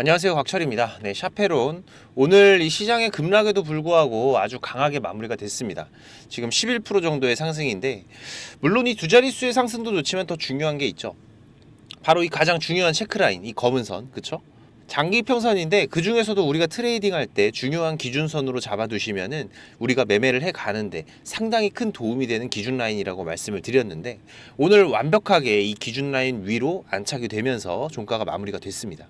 안녕하세요, 곽철입니다. 네, 샤페론. 오늘 이 시장의 급락에도 불구하고 아주 강하게 마무리가 됐습니다. 지금 11% 정도의 상승인데, 물론 이 두 자릿수의 상승도 좋지만 더 중요한 게 있죠. 바로 이 가장 중요한 체크라인, 이 검은 선, 그쵸? 장기 평선인데 그 중에서도 우리가 트레이딩 할 때 중요한 기준선으로 잡아두시면은 우리가 매매를 해 가는데 상당히 큰 도움이 되는 기준 라인이라고 말씀을 드렸는데, 오늘 완벽하게 이 기준 라인 위로 안착이 되면서 종가가 마무리가 됐습니다.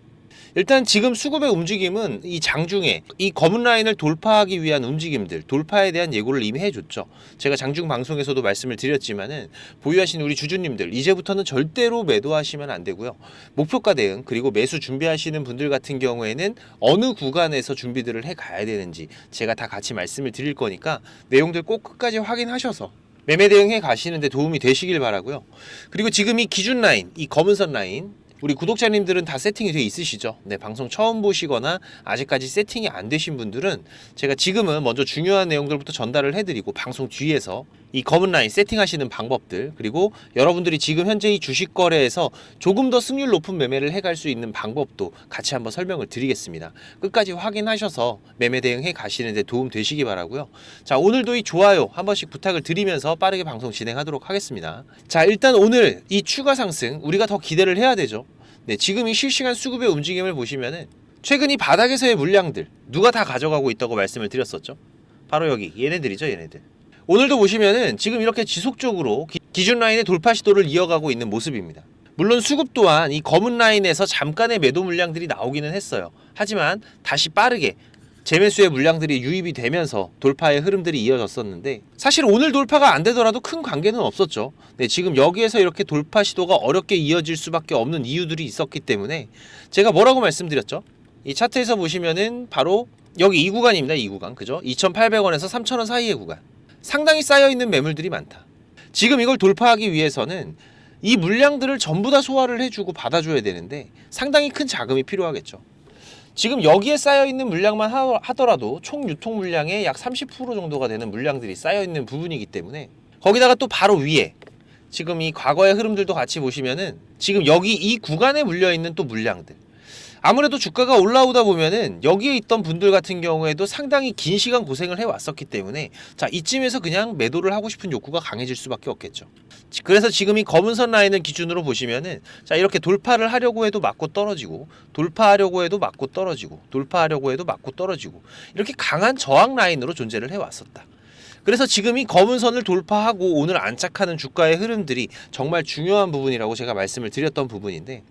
일단 지금 수급의 움직임은 이 장중에 이 검은 라인을 돌파하기 위한 움직임들, 돌파에 대한 예고를 이미 해줬죠. 제가 장중 방송에서도 말씀을 드렸지만은 보유하신 우리 주주님들, 이제부터는 절대로 매도하시면 안 되고요. 목표가 대응 그리고 매수 준비하시는 분들 같은 경우에는 어느 구간에서 준비들을 해 가야 되는지 제가 다 같이 말씀을 드릴 거니까 내용들 꼭 끝까지 확인하셔서 매매 대응해 가시는데 도움이 되시길 바라고요. 그리고 지금 이 기준 라인, 이 검은선 라인, 우리 구독자님들은 다 세팅이 되어 있으시죠? 네, 방송 처음 보시거나 아직까지 세팅이 안 되신 분들은 제가 지금은 먼저 중요한 내용들부터 전달을 해드리고, 방송 뒤에서 이 검은 라인 세팅하시는 방법들, 그리고 여러분들이 지금 현재 이 주식 거래에서 조금 더 승률 높은 매매를 해갈 수 있는 방법도 같이 한번 설명을 드리겠습니다. 끝까지 확인하셔서 매매 대응해 가시는데 도움 되시기 바라고요. 자, 오늘도 이 좋아요 한 번씩 부탁을 드리면서 빠르게 방송 진행하도록 하겠습니다. 자, 일단 오늘 이 추가 상승 우리가 더 기대를 해야 되죠. 네, 지금 이 실시간 수급의 움직임을 보시면은 최근 이 바닥에서의 물량들 누가 다 가져가고 있다고 말씀을 드렸었죠. 바로 여기 얘네들이죠, 얘네들. 오늘도 보시면은 지금 이렇게 지속적으로 기준 라인의 돌파 시도를 이어가고 있는 모습입니다. 물론 수급 또한 이 검은 라인에서 잠깐의 매도 물량들이 나오기는 했어요. 하지만 다시 빠르게 재매수의 물량들이 유입이 되면서 돌파의 흐름들이 이어졌었는데, 사실 오늘 돌파가 안 되더라도 큰 관계는 없었죠. 네, 지금 여기에서 이렇게 돌파 시도가 어렵게 이어질 수밖에 없는 이유들이 있었기 때문에 제가 뭐라고 말씀드렸죠? 이 차트에서 보시면은 바로 여기 이 구간입니다. 이 구간, 그죠? 2,800원에서 3,000원 사이의 구간. 상당히 쌓여있는 매물들이 많다. 지금 이걸 돌파하기 위해서는 이 물량들을 전부 다 소화를 해주고 받아줘야 되는데 상당히 큰 자금이 필요하겠죠. 지금 여기에 쌓여있는 물량만 하더라도 총 유통 물량의 약 30% 정도가 되는 물량들이 쌓여있는 부분이기 때문에, 거기다가 또 바로 위에 지금 이 과거의 흐름들도 같이 보시면은 지금 여기 이 구간에 물려있는 또 물량들, 아무래도 주가가 올라오다 보면은 여기에 있던 분들 같은 경우에도 상당히 긴 시간 고생을 해왔었기 때문에, 자, 이쯤에서 그냥 매도를 하고 싶은 욕구가 강해질 수밖에 없겠죠. 그래서 지금 이 검은선 라인을 기준으로 보시면은, 자, 이렇게 돌파를 하려고 해도 맞고 떨어지고, 돌파하려고 해도 맞고 떨어지고, 돌파하려고 해도 맞고 떨어지고, 이렇게 강한 저항 라인으로 존재를 해왔었다. 그래서 지금 이 검은 선을 돌파하고 오늘 안착하는 주가의 흐름들이 정말 중요한 부분이라고 제가 말씀을 드렸던 부분인데,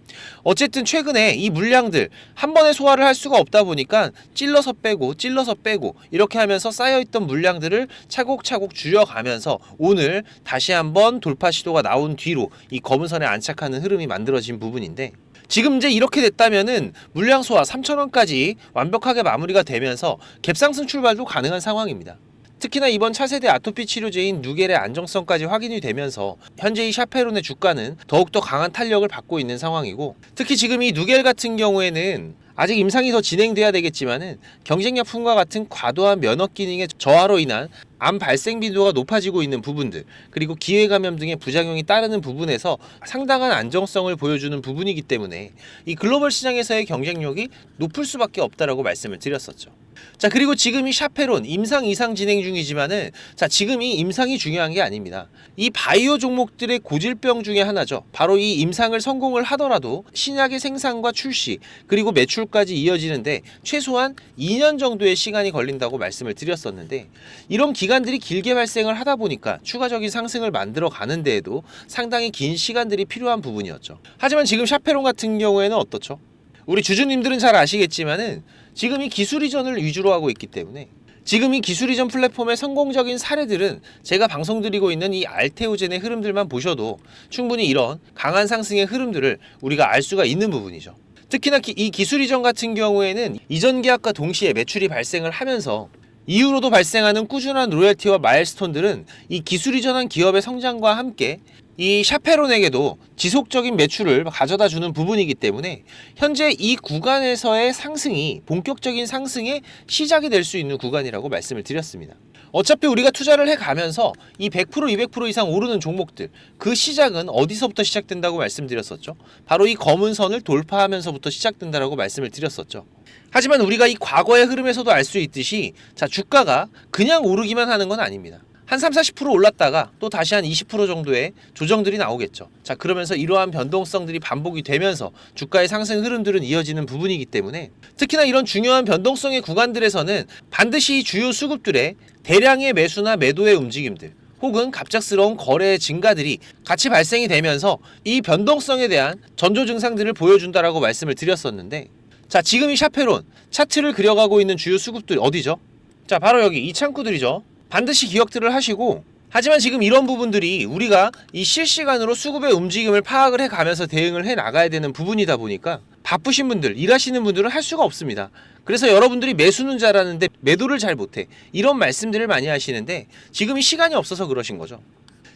어쨌든 최근에 이 물량들 한 번에 소화를 할 수가 없다 보니까 찔러서 빼고 이렇게 하면서 쌓여있던 물량들을 차곡차곡 줄여가면서 오늘 다시 한번 돌파 시도가 나온 뒤로 이 검은 선에 안착하는 흐름이 만들어진 부분인데, 지금 이제 이렇게 됐다면은 물량 소화 3,000원까지 완벽하게 마무리가 되면서 갭상승 출발도 가능한 상황입니다. 특히나 이번 차세대 아토피 치료제인 누겔의 안정성까지 확인이 되면서 현재 이 샤페론의 주가는 더욱더 강한 탄력을 받고 있는 상황이고, 특히 지금 이 누겔 같은 경우에는 아직 임상이 더 진행돼야 되겠지만은 경쟁약품과 같은 과도한 면역 기능의 저하로 인한 암 발생 빈도가 높아지고 있는 부분들, 그리고 기회 감염 등의 부작용이 따르는 부분에서 상당한 안정성을 보여주는 부분이기 때문에 이 글로벌 시장에서의 경쟁력이 높을 수밖에 없다라고 말씀을 드렸었죠. 자, 그리고 지금 이 샤페론 임상 이상 진행 중이지만은, 자, 지금 이 임상이 중요한 게 아닙니다. 이 바이오 종목들의 고질병 중에 하나죠. 바로 이 임상을 성공을 하더라도 신약의 생산과 출시 그리고 매출까지 이어지는데 최소한 2년 정도의 시간이 걸린다고 말씀을 드렸었는데, 이런 기간들이 길게 발생을 하다 보니까 추가적인 상승을 만들어 가는 데에도 상당히 긴 시간들이 필요한 부분이었죠. 하지만 지금 샤페론 같은 경우에는 어떻죠? 우리 주주님들은 잘 아시겠지만은 지금 이 기술 이전을 위주로 하고 있기 때문에, 지금 이 기술 이전 플랫폼의 성공적인 사례들은 제가 방송드리고 있는 이 알테오젠의 흐름들만 보셔도 충분히 이런 강한 상승의 흐름들을 우리가 알 수가 있는 부분이죠. 특히나 이 기술 이전 같은 경우에는 이전 계약과 동시에 매출이 발생을 하면서 이후로도 발생하는 꾸준한 로열티와 마일스톤들은 이 기술 이전한 기업의 성장과 함께 이 샤페론에게도 지속적인 매출을 가져다 주는 부분이기 때문에 현재 이 구간에서의 상승이 본격적인 상승의 시작이 될 수 있는 구간이라고 말씀을 드렸습니다. 어차피 우리가 투자를 해가면서 이 100% 200% 이상 오르는 종목들, 그 시작은 어디서부터 시작된다고 말씀드렸었죠? 바로 이 검은 선을 돌파하면서부터 시작된다라고 말씀을 드렸었죠. 하지만 우리가 이 과거의 흐름에서도 알 수 있듯이 자, 주가가 그냥 오르기만 하는 건 아닙니다. 한 30-40% 올랐다가 또 다시 한 20% 정도의 조정들이 나오겠죠. 자, 그러면서 이러한 변동성들이 반복이 되면서 주가의 상승 흐름들은 이어지는 부분이기 때문에 특히나 이런 중요한 변동성의 구간들에서는 반드시 주요 수급들의 대량의 매수나 매도의 움직임들 혹은 갑작스러운 거래의 증가들이 같이 발생이 되면서 이 변동성에 대한 전조 증상들을 보여준다라고 말씀을 드렸었는데, 자, 지금 이 샤페론 차트를 그려가고 있는 주요 수급들 어디죠? 자, 바로 여기 이 창구들이죠. 반드시 기억들을 하시고, 하지만 지금 이런 부분들이 우리가 이 실시간으로 수급의 움직임을 파악을 해가면서 대응을 해 나가야 되는 부분이다 보니까 바쁘신 분들, 일하시는 분들은 할 수가 없습니다. 그래서 여러분들이 매수는 잘하는데 매도를 잘 못해, 이런 말씀들을 많이 하시는데 지금 이 시간이 없어서 그러신 거죠.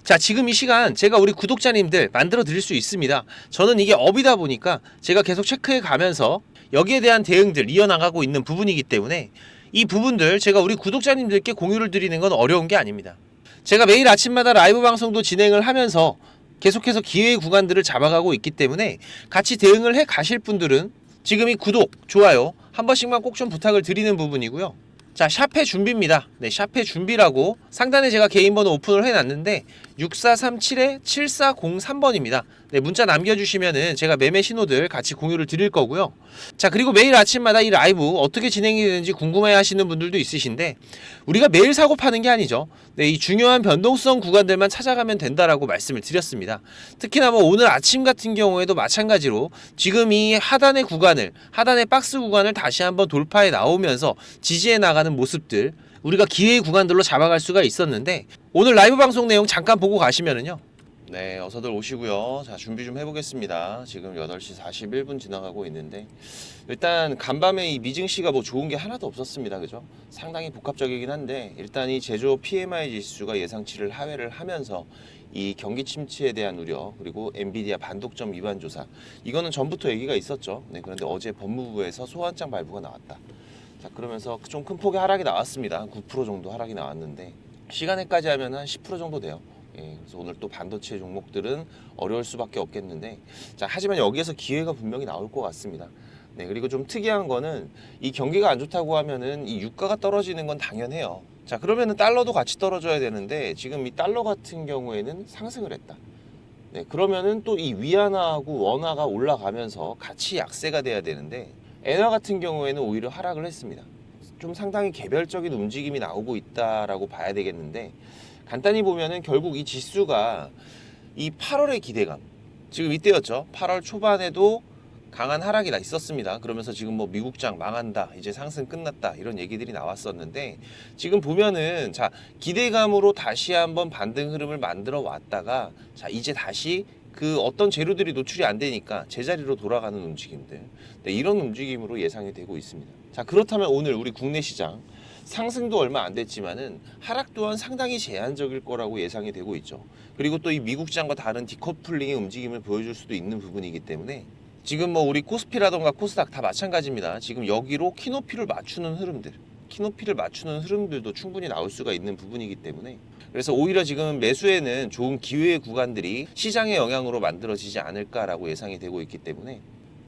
자, 지금 이 시간 제가 우리 구독자님들 만들어 드릴 수 있습니다. 저는 이게 업이다 보니까 제가 계속 체크해 가면서 여기에 대한 대응들 이어나가고 있는 부분이기 때문에 이 부분들 제가 우리 구독자님들께 공유를 드리는 건 어려운 게 아닙니다. 제가 매일 아침마다 라이브 방송도 진행을 하면서 계속해서 기회의 구간들을 잡아가고 있기 때문에 같이 대응을 해 가실 분들은 지금 이 구독, 좋아요 한 번씩만 꼭 좀 부탁을 드리는 부분이고요. 자, 샤페 준비입니다. 네, 샤페 준비라고 상단에 제가 개인 번호 오픈을 해놨는데 6437-7403번입니다. 네, 문자 남겨주시면은 제가 매매 신호들 같이 공유를 드릴 거고요. 자, 그리고 매일 아침마다 이 라이브 어떻게 진행이 되는지 궁금해 하시는 분들도 있으신데 우리가 매일 사고 파는 게 아니죠. 네, 이 중요한 변동성 구간들만 찾아가면 된다라고 말씀을 드렸습니다. 특히나 뭐 오늘 아침 같은 경우에도 마찬가지로 지금 이 하단의 구간을, 하단의 박스 구간을 다시 한번 돌파해 나오면서 지지해 나가는 모습들, 우리가 기회의 구간들로 잡아갈 수가 있었는데 오늘 라이브 방송 내용 잠깐 보고 가시면은요. 네, 어서들 오시고요. 자, 준비 좀 해보겠습니다. 지금 8시 41분 지나가고 있는데 일단 간밤에 이 미증시가 뭐 좋은 게 하나도 없었습니다. 그죠? 상당히 복합적이긴 한데 일단 이 제조 PMI 지수가 예상치를 하회를 하면서 이 경기 침체에 대한 우려, 그리고 엔비디아 반독점 위반 조사, 이거는 전부터 얘기가 있었죠. 네, 그런데 어제 법무부에서 소환장 발부가 나왔다. 자, 그러면서 좀 큰 폭의 하락이 나왔습니다. 9% 정도 하락이 나왔는데 시간에까지 하면 한 10% 정도 돼요. 예, 그래서 오늘 또 반도체 종목들은 어려울 수밖에 없겠는데, 자, 하지만 여기에서 기회가 분명히 나올 것 같습니다. 네, 그리고 좀 특이한 거는 이 경기가 안 좋다고 하면은 이 유가가 떨어지는 건 당연해요. 자, 그러면은 달러도 같이 떨어져야 되는데 지금 이 달러 같은 경우에는 상승을 했다. 네, 그러면은 또 이 위안화하고 원화가 올라가면서 같이 약세가 돼야 되는데 엔화 같은 경우에는 오히려 하락을 했습니다. 좀 상당히 개별적인 움직임이 나오고 있다라고 봐야 되겠는데, 간단히 보면은 결국 이 지수가 이 8월의 기대감, 지금 이때였죠. 8월 초반에도 강한 하락이 있었습니다. 그러면서 지금 뭐 미국장 망한다, 이제 상승 끝났다, 이런 얘기들이 나왔었는데 지금 보면은 자, 기대감으로 다시 한번 반등 흐름을 만들어 왔다가 자, 이제 다시 그 어떤 재료들이 노출이 안 되니까 제자리로 돌아가는 움직임들, 네, 이런 움직임으로 예상이 되고 있습니다. 자, 그렇다면 오늘 우리 국내 시장 상승도 얼마 안 됐지만은 하락 또한 상당히 제한적일 거라고 예상이 되고 있죠. 그리고 또 이 미국장과 다른 디커플링의 움직임을 보여줄 수도 있는 부분이기 때문에 지금 뭐 우리 코스피라던가 코스닥 다 마찬가지입니다. 지금 여기로 키높이를 맞추는 흐름들도 충분히 나올 수가 있는 부분이기 때문에, 그래서 오히려 지금 매수에는 좋은 기회의 구간들이 시장의 영향으로 만들어지지 않을까라고 예상이 되고 있기 때문에,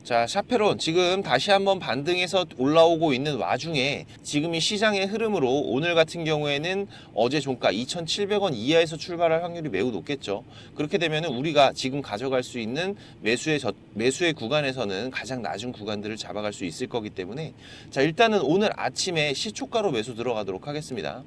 자, 샤페론 지금 다시 한번 반등해서 올라오고 있는 와중에 지금 이 시장의 흐름으로 오늘 같은 경우에는 어제 종가 2,700원 이하에서 출발할 확률이 매우 높겠죠. 그렇게 되면 우리가 지금 가져갈 수 있는 매수의 구간에서는 가장 낮은 구간들을 잡아갈 수 있을 거기 때문에, 자, 일단은 오늘 아침에 시초가로 매수 들어가도록 하겠습니다.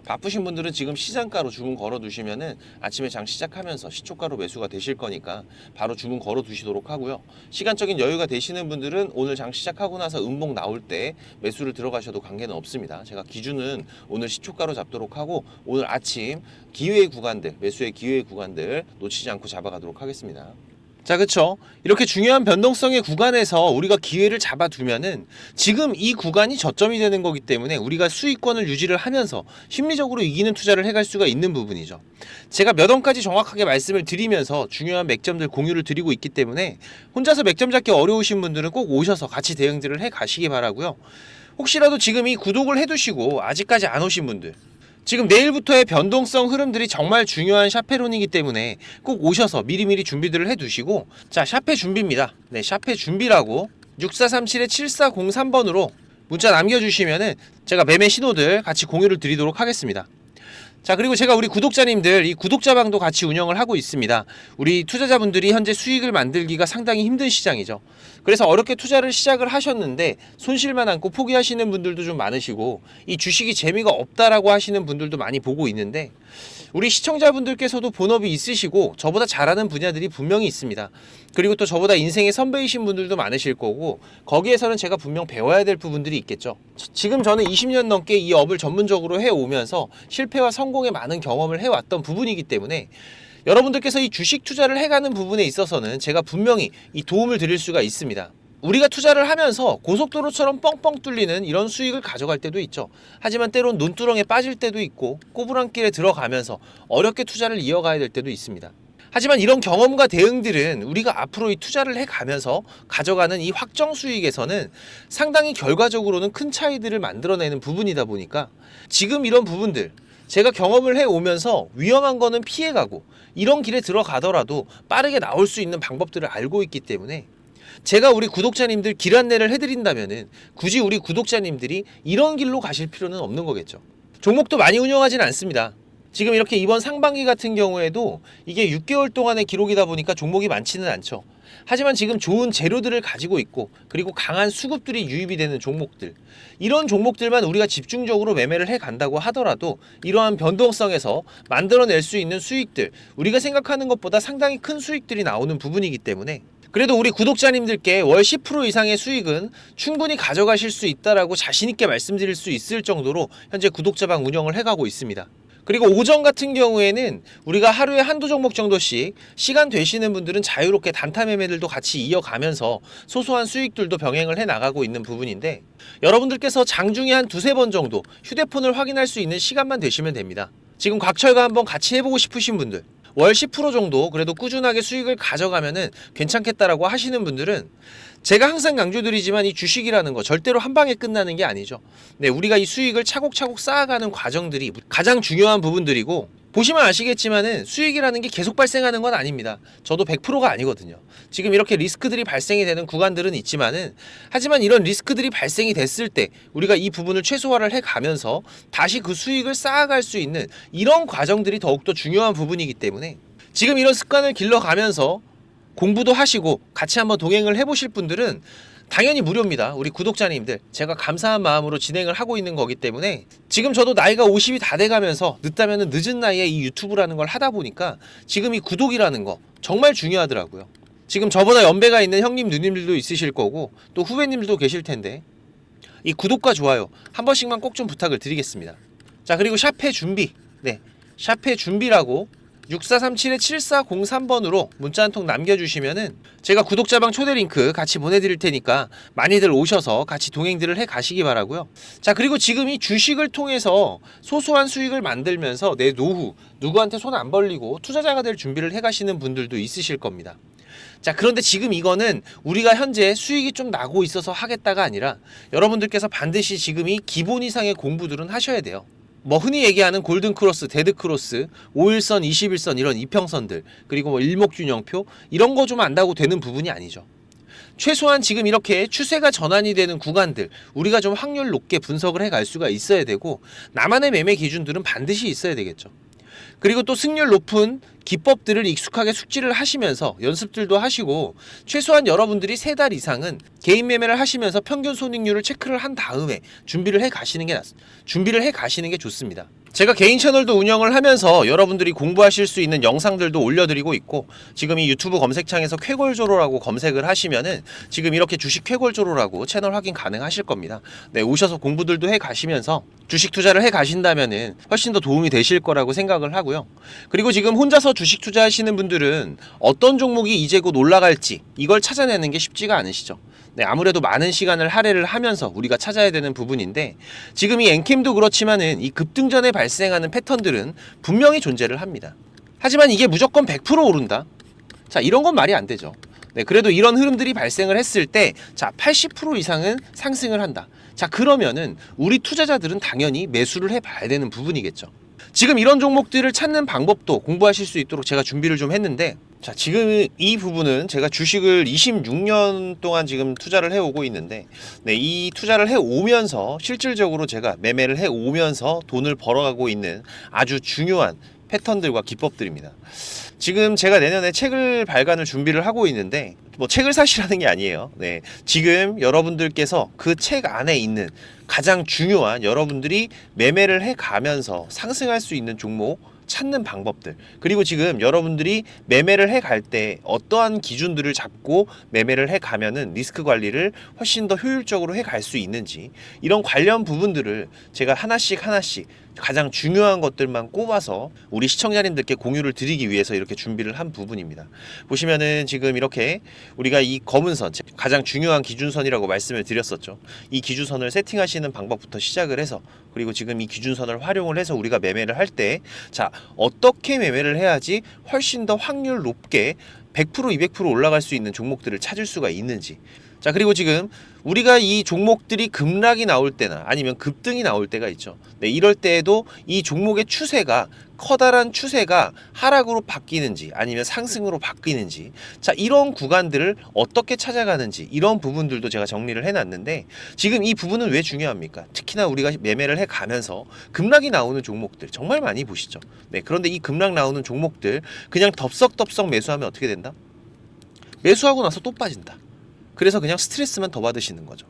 바쁘신 분들은 지금 시장가로 주문 걸어 두시면은 아침에 장 시작하면서 시초가로 매수가 되실 거니까 바로 주문 걸어 두시도록 하고요. 시간적인 여유가 되시는 분들은 오늘 장 시작하고 나서 음봉 나올 때 매수를 들어가셔도 관계는 없습니다. 제가 기준은 오늘 시초가로 잡도록 하고 오늘 아침 기회의 구간들, 매수의 기회의 구간들 놓치지 않고 잡아가도록 하겠습니다. 자, 그쵸? 이렇게 중요한 변동성의 구간에서 우리가 기회를 잡아두면은 지금 이 구간이 저점이 되는 거기 때문에 우리가 수익권을 유지를 하면서 심리적으로 이기는 투자를 해갈 수가 있는 부분이죠. 제가 몇 원까지 정확하게 말씀을 드리면서 중요한 맥점들 공유를 드리고 있기 때문에 혼자서 맥점 잡기 어려우신 분들은 꼭 오셔서 같이 대응들을 해 가시기 바라고요. 혹시라도 지금 이 구독을 해두시고 아직까지 안 오신 분들, 지금 내일부터의 변동성 흐름들이 정말 중요한 샤페론이기 때문에 꼭 오셔서 미리미리 준비들을 해두시고, 자, 샤페 준비입니다. 네, 샤페 준비라고 6437-7403번으로 문자 남겨주시면은 제가 매매 신호들 같이 공유를 드리도록 하겠습니다. 자, 그리고 제가 우리 구독자님들 이 구독자방도 같이 운영을 하고 있습니다. 우리 투자자분들이 현재 수익을 만들기가 상당히 힘든 시장이죠. 그래서 어렵게 투자를 시작을 하셨는데 손실만 안고 포기하시는 분들도 좀 많으시고, 이 주식이 재미가 없다라고 하시는 분들도 많이 보고 있는데, 우리 시청자분들께서도 본업이 있으시고 저보다 잘하는 분야들이 분명히 있습니다. 그리고 또 저보다 인생의 선배이신 분들도 많으실 거고, 거기에서는 제가 분명 배워야 될 부분들이 있겠죠. 지금 저는 20년 넘게 이 업을 전문적으로 해오면서 실패와 성공에 많은 경험을 해왔던 부분이기 때문에 여러분들께서 이 주식 투자를 해가는 부분에 있어서는 제가 분명히 이 도움을 드릴 수가 있습니다. 우리가 투자를 하면서 고속도로처럼 뻥뻥 뚫리는 이런 수익을 가져갈 때도 있죠. 하지만 때론 논두렁에 빠질 때도 있고 꼬부랑길에 들어가면서 어렵게 투자를 이어가야 될 때도 있습니다. 하지만 이런 경험과 대응들은 우리가 앞으로 이 투자를 해가면서 가져가는 이 확정 수익에서는 상당히 결과적으로는 큰 차이들을 만들어내는 부분이다 보니까 지금 이런 부분들, 제가 경험을 해오면서 위험한 거는 피해가고 이런 길에 들어가더라도 빠르게 나올 수 있는 방법들을 알고 있기 때문에 제가 우리 구독자님들 길 안내를 해드린다면은 굳이 우리 구독자님들이 이런 길로 가실 필요는 없는 거겠죠. 종목도 많이 운영하진 않습니다. 지금 이렇게 이번 상반기 같은 경우에도 이게 6개월 동안의 기록이다 보니까 종목이 많지는 않죠. 하지만 지금 좋은 재료들을 가지고 있고, 그리고 강한 수급들이 유입이 되는 종목들, 이런 종목들만 우리가 집중적으로 매매를 해 간다고 하더라도 이러한 변동성에서 만들어낼 수 있는 수익들, 우리가 생각하는 것보다 상당히 큰 수익들이 나오는 부분이기 때문에 그래도 우리 구독자님들께 월 10% 이상의 수익은 충분히 가져가실 수 있다라고 자신 있게 말씀드릴 수 있을 정도로 현재 구독자방 운영을 해가고 있습니다. 그리고 오전 같은 경우에는 우리가 하루에 한두 종목 정도씩 시간 되시는 분들은 자유롭게 단타 매매들도 같이 이어가면서 소소한 수익들도 병행을 해 나가고 있는 부분인데, 여러분들께서 장중에 한 두세 번 정도 휴대폰을 확인할 수 있는 시간만 되시면 됩니다. 지금 곽철과 한번 같이 해보고 싶으신 분들, 월 10% 정도 그래도 꾸준하게 수익을 가져가면은 괜찮겠다라고 하시는 분들은 제가 항상 강조드리지만 이 주식이라는 거 절대로 한 방에 끝나는 게 아니죠. 네, 우리가 이 수익을 차곡차곡 쌓아가는 과정들이 가장 중요한 부분들이고, 보시면 아시겠지만은 수익이라는 게 계속 발생하는 건 아닙니다. 저도 100%가 아니거든요. 지금 이렇게 리스크들이 발생이 되는 구간들은 있지만은, 하지만 이런 리스크들이 발생이 됐을 때 우리가 이 부분을 최소화를 해가면서 다시 그 수익을 쌓아갈 수 있는 이런 과정들이 더욱더 중요한 부분이기 때문에 지금 이런 습관을 길러가면서 공부도 하시고 같이 한번 동행을 해보실 분들은 당연히 무료입니다. 우리 구독자님들, 제가 감사한 마음으로 진행을 하고 있는 거기 때문에 지금 저도 나이가 50이 다 돼가면서 늦다면 늦은 나이에 이 유튜브라는 걸 하다 보니까 지금 이 구독이라는 거 정말 중요하더라고요. 지금 저보다 연배가 있는 형님 누님들도 있으실 거고 또 후배님들도 계실 텐데 이 구독과 좋아요 한 번씩만 꼭 좀 부탁을 드리겠습니다. 자, 그리고 샤페 준비, 네, 샤페 준비라고 6437-7403번으로 문자 한 통 남겨주시면은 제가 구독자방 초대 링크 같이 보내드릴 테니까 많이들 오셔서 같이 동행들을 해 가시기 바라고요. 자, 그리고 지금 이 주식을 통해서 소소한 수익을 만들면서 내 노후 누구한테 손 안 벌리고 투자자가 될 준비를 해 가시는 분들도 있으실 겁니다. 자, 그런데 지금 이거는 우리가 현재 수익이 좀 나고 있어서 하겠다가 아니라 여러분들께서 반드시 지금 이 기본 이상의 공부들은 하셔야 돼요. 뭐 흔히 얘기하는 골든크로스, 데드크로스, 5일선, 21선 이런 이평선들, 그리고 뭐 일목균형표 이런 거 좀 안다고 되는 부분이 아니죠. 최소한 지금 이렇게 추세가 전환이 되는 구간들 우리가 좀 확률 높게 분석을 해갈 수가 있어야 되고, 나만의 매매 기준들은 반드시 있어야 되겠죠. 그리고 또 승률 높은 기법들을 익숙하게 숙지를 하시면서 연습들도 하시고, 최소한 여러분들이 3달 이상은 개인 매매를 하시면서 평균 손익률을 체크를 한 다음에 준비를 해 가시는 게 좋습니다. 제가 개인 채널도 운영을 하면서 여러분들이 공부하실 수 있는 영상들도 올려드리고 있고, 지금 이 유튜브 검색창에서 쾌골조로라고 검색을 하시면은 지금 이렇게 주식 쾌골조로라고 채널 확인 가능하실 겁니다. 네, 오셔서 공부들도 해 가시면서 주식 투자를 해 가신다면은 훨씬 더 도움이 되실 거라고 생각을 하고요. 그리고 지금 혼자서 주식 투자하시는 분들은 어떤 종목이 이제 곧 올라갈지 이걸 찾아내는 게 쉽지가 않으시죠. 네, 아무래도 많은 시간을 할애를 하면서 우리가 찾아야 되는 부분인데, 지금 이 엔캠도 그렇지만은 이 급등 전에 발생하는 패턴들은 분명히 존재를 합니다. 하지만 이게 무조건 100% 오른다? 자, 이런 건 말이 안 되죠. 네, 그래도 이런 흐름들이 발생을 했을 때, 자, 80% 이상은 상승을 한다. 자, 그러면은 우리 투자자들은 당연히 매수를 해봐야 되는 부분이겠죠. 지금 이런 종목들을 찾는 방법도 공부하실 수 있도록 제가 준비를 좀 했는데, 자, 지금 이 부분은 제가 주식을 26년 동안 지금 투자를 해오고 있는데, 네, 이 투자를 해오면서 실질적으로 제가 매매를 해오면서 돈을 벌어가고 있는 아주 중요한 패턴들과 기법들입니다. 지금 제가 내년에 책을 발간을 준비를 하고 있는데, 뭐 책을 사시라는 게 아니에요. 네, 지금 여러분들께서 그 책 안에 있는 가장 중요한 여러분들이 매매를 해가면서 상승할 수 있는 종목 찾는 방법들, 그리고 지금 여러분들이 매매를 해갈 때 어떠한 기준들을 잡고 매매를 해가면은 리스크 관리를 훨씬 더 효율적으로 해갈 수 있는지, 이런 관련 부분들을 제가 하나씩 가장 중요한 것들만 꼽아서 우리 시청자님들께 공유를 드리기 위해서 이렇게 준비를 한 부분입니다. 보시면은 지금 이렇게 우리가 이 검은 선, 가장 중요한 기준선이라고 말씀을 드렸었죠. 이 기준선을 세팅하시는 방법부터 시작을 해서, 그리고 지금 이 기준선을 활용을 해서 우리가 매매를 할 때, 자, 어떻게 매매를 해야지 훨씬 더 확률 높게 100% 200% 올라갈 수 있는 종목들을 찾을 수가 있는지. 자, 그리고 지금 우리가 이 종목들이 급락이 나올 때나 아니면 급등이 나올 때가 있죠. 네, 이럴 때에도 이 종목의 추세가, 커다란 추세가 하락으로 바뀌는지 아니면 상승으로 바뀌는지, 자, 이런 구간들을 어떻게 찾아가는지, 이런 부분들도 제가 정리를 해놨는데, 지금 이 부분은 왜 중요합니까? 특히나 우리가 매매를 해가면서 급락이 나오는 종목들 정말 많이 보시죠. 네, 그런데 이 급락 나오는 종목들 그냥 덥석덥석 매수하면 어떻게 된다? 매수하고 나서 또 빠진다. 그래서 그냥 스트레스만 더 받으시는 거죠.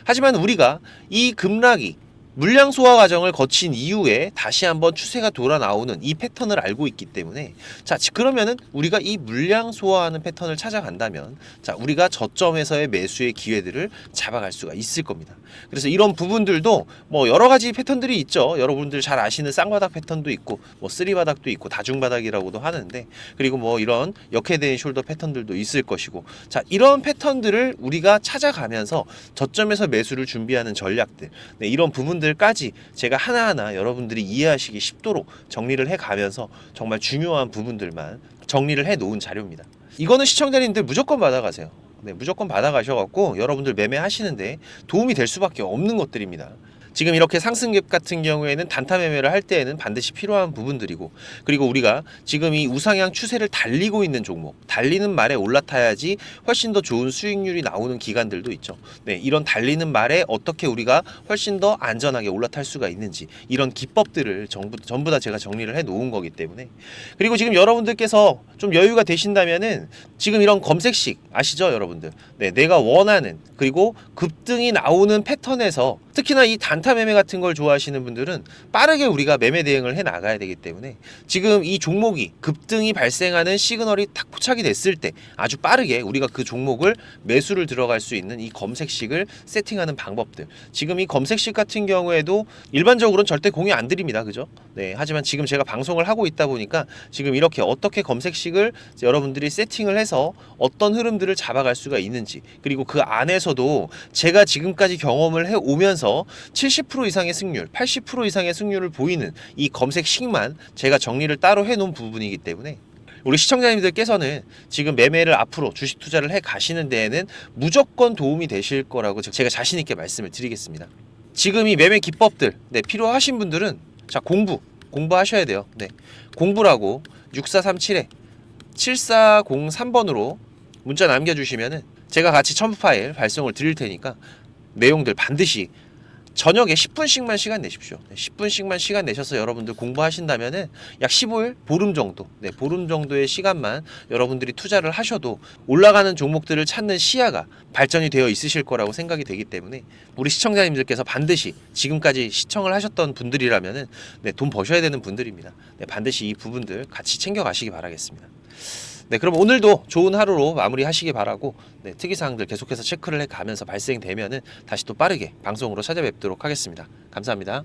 하지만 우리가 이 급락이 물량 소화 과정을 거친 이후에 다시 한번 추세가 돌아 나오는 이 패턴을 알고 있기 때문에, 자, 그러면은 우리가 이 물량 소화하는 패턴을 찾아간다면, 자, 우리가 저점에서의 매수의 기회들을 잡아갈 수가 있을 겁니다. 그래서 이런 부분들도 뭐 여러 가지 패턴들이 있죠. 여러분들 잘 아시는 쌍바닥 패턴도 있고, 뭐 쓰리바닥도 있고, 다중바닥이라고도 하는데, 그리고 뭐 이런 역헤드앤 숄더 패턴들도 있을 것이고, 자, 이런 패턴들을 우리가 찾아가면서 저점에서 매수를 준비하는 전략들, 네, 이런 부분들까지 제가 하나하나 여러분들이 이해하시기 쉽도록 정리를 해가면서 정말 중요한 부분들만 정리를 해 놓은 자료입니다. 이거는 시청자님들 무조건 받아가세요. 네, 무조건 받아가셔갖고 여러분들 매매하시는데 도움이 될 수밖에 없는 것들입니다. 지금 이렇게 상승갭 같은 경우에는 단타 매매를 할 때에는 반드시 필요한 부분들이고, 그리고 우리가 지금 이 우상향 추세를 달리고 있는 종목, 달리는 말에 올라타야지 훨씬 더 좋은 수익률이 나오는 기간들도 있죠. 네, 이런 달리는 말에 어떻게 우리가 훨씬 더 안전하게 올라탈 수가 있는지, 이런 기법들을 전부 다 제가 정리를 해 놓은 거기 때문에. 그리고 지금 여러분들께서 좀 여유가 되신다면은 지금 이런 검색식 아시죠, 여러분들? 네, 내가 원하는, 그리고 급등이 나오는 패턴에서, 특히나 이 단타 매매 같은 걸 좋아하시는 분들은 빠르게 우리가 매매 대응을 해 나가야 되기 때문에, 지금 이 종목이 급등이 발생하는 시그널이 딱 포착이 됐을 때 아주 빠르게 우리가 그 종목을 매수를 들어갈 수 있는 이 검색식을 세팅하는 방법들, 지금 이 검색식 같은 경우에도 일반적으로는 절대 공유 안 드립니다. 그죠? 네, 하지만 지금 제가 방송을 하고 있다 보니까 지금 이렇게 어떻게 검색식을 여러분들이 세팅을 해서 어떤 흐름들을 잡아갈 수가 있는지, 그리고 그 안에서도 제가 지금까지 경험을 해 오면서 70% 이상의 승률, 80% 이상의 승률을 보이는 이 검색식만 제가 정리를 따로 해놓은 부분이기 때문에, 우리 시청자님들께서는 지금 매매를 앞으로 주식 투자를 해 가시는 데에는 무조건 도움이 되실 거라고 제가 자신 있게 말씀을 드리겠습니다. 지금 이 매매 기법들, 네, 필요하신 분들은, 자, 공부하셔야 돼요. 네, 공부라고 6437에 7403번으로 문자 남겨주시면은 제가 같이 첨부 파일 발송을 드릴 테니까 내용들 반드시 저녁에 10분씩만 시간 내십시오. 10분씩만 시간 내셔서 여러분들 공부하신다면은 약 15일, 보름 정도, 네, 보름 정도의 시간만 여러분들이 투자를 하셔도 올라가는 종목들을 찾는 시야가 발전이 되어 있으실 거라고 생각이 되기 때문에, 우리 시청자님들께서 반드시 지금까지 시청을 하셨던 분들이라면은, 네, 돈 버셔야 되는 분들입니다. 네, 반드시 이 부분들 같이 챙겨가시기 바라겠습니다. 네, 그럼 오늘도 좋은 하루로 마무리하시기 바라고, 네, 특이사항들 계속해서 체크를 해가면서 발생되면은 다시 또 빠르게 방송으로 찾아뵙도록 하겠습니다. 감사합니다.